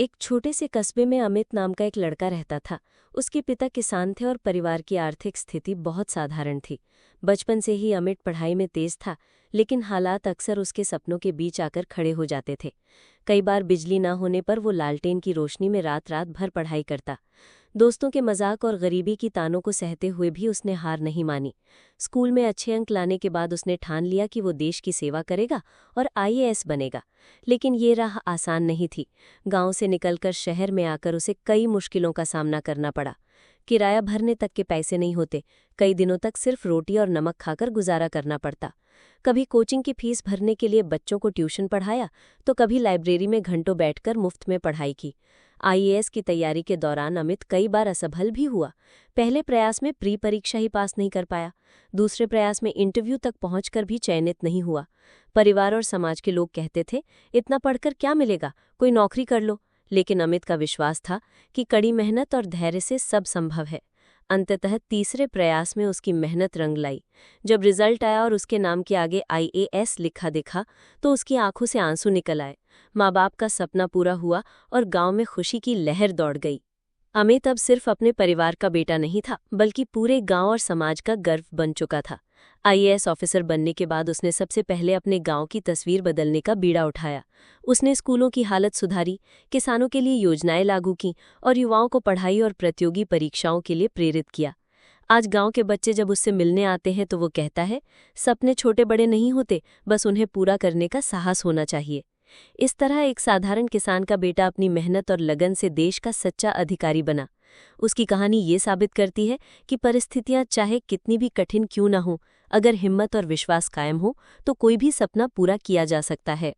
एक छोटे से कस्बे में अमित नाम का एक लड़का रहता था। उसके पिता किसान थे और परिवार की आर्थिक स्थिति बहुत साधारण थी। बचपन से ही अमित पढ़ाई में तेज था, लेकिन हालात अक्सर उसके सपनों के बीच आकर खड़े हो जाते थे। कई बार बिजली न होने पर वो लालटेन की रोशनी में रात रात भर पढ़ाई करता। दोस्तों के मजाक और गरीबी की तानों को सहते हुए भी उसने हार नहीं मानी। स्कूल में अच्छे अंक लाने के बाद उसने ठान लिया कि वो देश की सेवा करेगा और आईएएस बनेगा। लेकिन ये राह आसान नहीं थी। गांव से निकलकर शहर में आकर उसे कई मुश्किलों का सामना करना पड़ा। किराया भरने तक के पैसे नहीं होते। कई दिनों तक सिर्फ रोटी और नमक खाकर गुजारा करना पड़ता। कभी कोचिंग की फीस भरने के लिए बच्चों को ट्यूशन पढ़ाया, तो कभी लाइब्रेरी में घंटों बैठकर मुफ्त में पढ़ाई की। आईएएस की तैयारी के दौरान अमित कई बार असफल भी हुआ। पहले प्रयास में प्री परीक्षा ही पास नहीं कर पाया। दूसरे प्रयास में इंटरव्यू तक पहुंचकर भी चयनित नहीं हुआ। परिवार और समाज के लोग कहते थे, इतना पढ़कर क्या मिलेगा, कोई नौकरी कर लो। लेकिन अमित का विश्वास था कि कड़ी मेहनत और धैर्य से सब संभव है। अंततः तीसरे प्रयास में उसकी मेहनत रंग लाई। जब रिजल्ट आया और उसके नाम के आगे आईएएस लिखा दिखा, तो उसकी आंखों से आंसू निकल आए। माँ बाप का सपना पूरा हुआ और गांव में खुशी की लहर दौड़ गई। अमित अब सिर्फ अपने परिवार का बेटा नहीं था, बल्कि पूरे गांव और समाज का गर्व बन चुका था। आईएएस ऑफिसर बनने के बाद उसने सबसे पहले अपने गांव की तस्वीर बदलने का बीड़ा उठाया। उसने स्कूलों की हालत सुधारी, किसानों के लिए योजनाएं लागू की और युवाओं को पढ़ाई और प्रतियोगी परीक्षाओं के लिए प्रेरित किया। आज गांव के बच्चे जब उससे मिलने आते हैं तो वो कहता है, सपने छोटे बड़े नहीं होते, बस उन्हें पूरा करने का साहस होना चाहिए। इस तरह एक साधारण किसान का बेटा अपनी मेहनत और लगन से देश का सच्चा अधिकारी बना। उसकी कहानी ये साबित करती है कि परिस्थितियां चाहे कितनी भी कठिन क्यों न हो, अगर हिम्मत और विश्वास कायम हो तो कोई भी सपना पूरा किया जा सकता है।